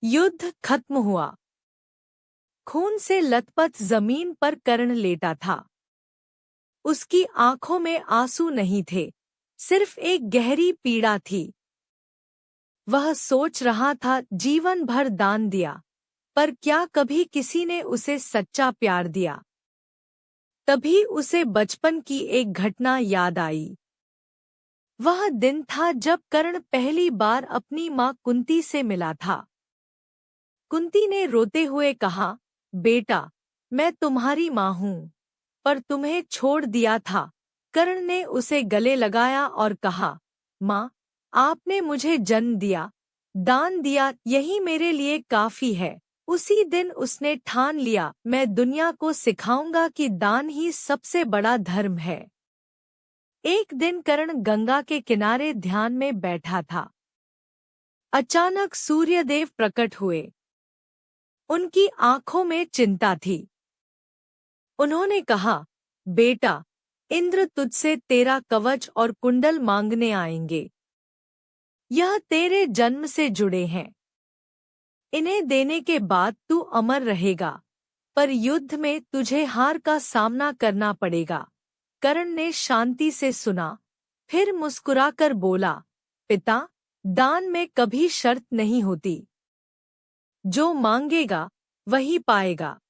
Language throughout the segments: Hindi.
युद्ध खत्म हुआ। खून से लथपथ जमीन पर कर्ण लेटा था। उसकी आंखों में आंसू नहीं थे, सिर्फ एक गहरी पीड़ा थी। वह सोच रहा था जीवन भर दान दिया, पर क्या कभी किसी ने उसे सच्चा प्यार दिया? तभी उसे बचपन की एक घटना याद आई। वह दिन था जब कर्ण पहली बार अपनी मां कुंती से मिला था। कुंती ने रोते हुए कहा, बेटा, मैं तुम्हारी मां हूं, पर तुम्हें छोड़ दिया था। कर्ण ने उसे गले लगाया और कहा, मां, आपने मुझे जन्म दिया, दान दिया, यही मेरे लिए काफी है। उसी दिन उसने ठान लिया, मैं दुनिया को सिखाऊंगा कि दान ही सबसे बड़ा धर्म है। एक दिन कर्ण गंगा के किनारे ध्यान में बैठा था। अचानक सूर्यदेव प्रकट हुए। उनकी आंखों में चिंता थी। उन्होंने कहा, बेटा, इंद्र तुझसे तेरा कवच और कुंडल मांगने आएंगे। यह तेरे जन्म से जुड़े हैं। इन्हें देने के बाद तू अमर रहेगा, पर युद्ध में तुझे हार का सामना करना पड़ेगा। कर्ण ने शांति से सुना, फिर मुस्कुराकर बोला, पिता, दान में कभी शर्त नहीं होती। जो मांगेगा वही पाएगा।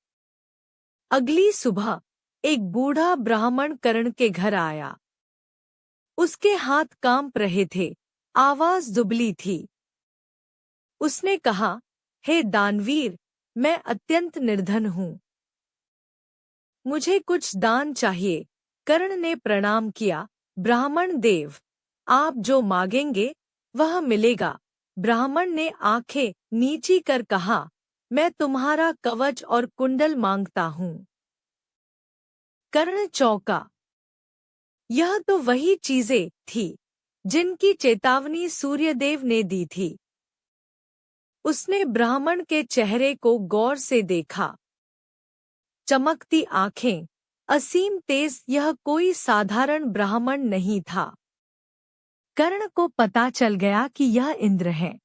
अगली सुबह एक बूढ़ा ब्राह्मण कर्ण के घर आया। उसके हाथ कांप रहे थे, आवाज दुबली थी। उसने कहा, हे दानवीर, मैं अत्यंत निर्धन हूँ। मुझे कुछ दान चाहिए। कर्ण ने प्रणाम किया, ब्राह्मण देव, आप जो मांगेंगे वह मिलेगा। ब्राह्मण ने आंखें नीची कर कहा, मैं तुम्हारा कवच और कुंडल मांगता हूँ। कर्ण चौंका। यह तो वही चीजें थी जिनकी चेतावनी सूर्यदेव ने दी थी। उसने ब्राह्मण के चेहरे को गौर से देखा। चमकती आंखें, असीम तेज, यह कोई साधारण ब्राह्मण नहीं था। कर्ण को पता चल गया कि यह इंद्र है।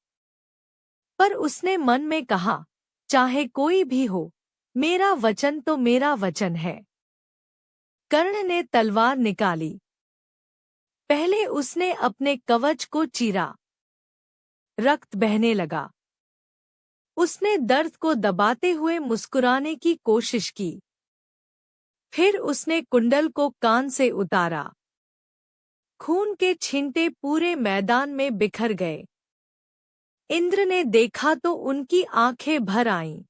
पर उसने मन में कहा, चाहे कोई भी हो, मेरा वचन तो मेरा वचन है। कर्ण ने तलवार निकाली। पहले उसने अपने कवच को चीरा। रक्त बहने लगा। उसने दर्द को दबाते हुए मुस्कुराने की कोशिश की। फिर उसने कुंडल को कान से उतारा। खून के छींटे पूरे मैदान में बिखर गए। इंद्र ने देखा तो उनकी आंखें भर आईं।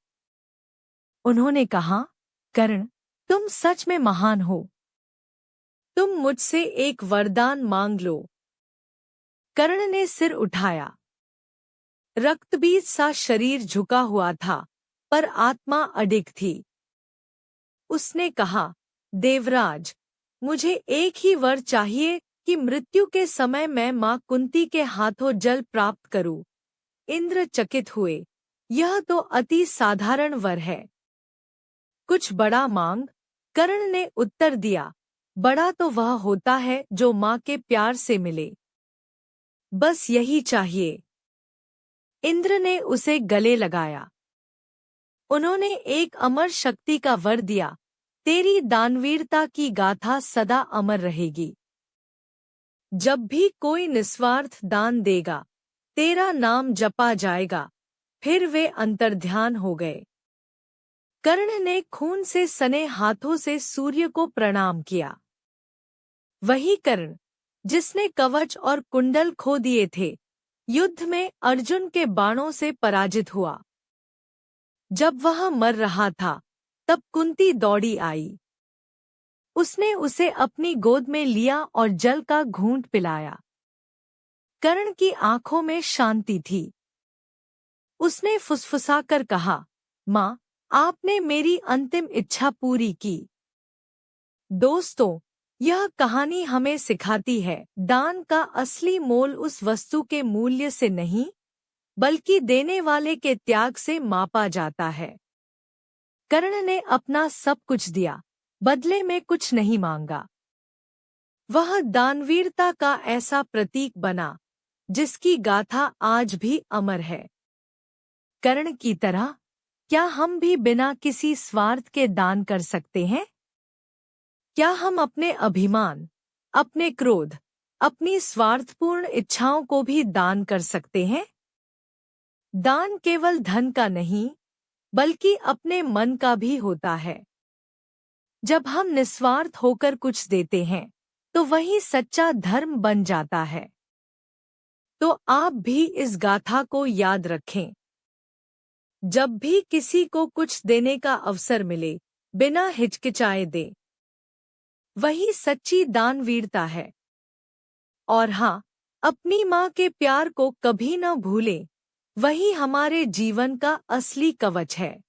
उन्होंने कहा, कर्ण, तुम सच में महान हो। तुम मुझसे एक वरदान मांग लो। कर्ण ने सिर उठाया। रक्तबीज सा शरीर झुका हुआ था, पर आत्मा अडिग थी। उसने कहा, देवराज, मुझे एक ही वर चाहिए कि मृत्यु के समय मैं मां कुंती के हाथों जल प्राप्त करूं। इंद्र चकित हुए। यह तो अति साधारण वर है। कुछ बड़ा मांग। कर्ण ने उत्तर दिया, बड़ा तो वह होता है जो मां के प्यार से मिले। बस यही चाहिए। इंद्र ने उसे गले लगाया। उन्होंने एक अमर शक्ति का वर दिया, तेरी दानवीरता की गाथा सदा अमर रहेगी। जब भी कोई निस्वार्थ दान देगा, तेरा नाम जपा जाएगा। फिर वे अंतर्ध्यान हो गए। कर्ण ने खून से सने हाथों से सूर्य को प्रणाम किया। वही कर्ण जिसने कवच और कुंडल खो दिए थे, युद्ध में अर्जुन के बाणों से पराजित हुआ। जब वह मर रहा था, तब कुंती दौड़ी आई। उसने उसे अपनी गोद में लिया और जल का घूंट पिलाया। कर्ण की आंखों में शांति थी। उसने फुसफुसाकर कहा, मां, आपने मेरी अंतिम इच्छा पूरी की। दोस्तों, यह कहानी हमें सिखाती है, दान का असली मोल उस वस्तु के मूल्य से नहीं, बल्कि देने वाले के त्याग से मापा जाता है। कर्ण ने अपना सब कुछ दिया, बदले में कुछ नहीं मांगा। वह दानवीरता का ऐसा प्रतीक बना, जिसकी गाथा आज भी अमर है। कर्ण की तरह क्या हम भी बिना किसी स्वार्थ के दान कर सकते हैं? क्या हम अपने अभिमान, अपने क्रोध, अपनी स्वार्थपूर्ण इच्छाओं को भी दान कर सकते हैं? दान केवल धन का नहीं, बल्कि अपने मन का भी होता है। जब हम निस्वार्थ होकर कुछ देते हैं, तो वही सच्चा धर्म बन जाता है। तो आप भी इस गाथा को याद रखें। जब भी किसी को कुछ देने का अवसर मिले, बिना हिचकिचाए दे। वही सच्ची दानवीरता है। और हाँ, अपनी माँ के प्यार को कभी न भूलें। वही हमारे जीवन का असली कवच है।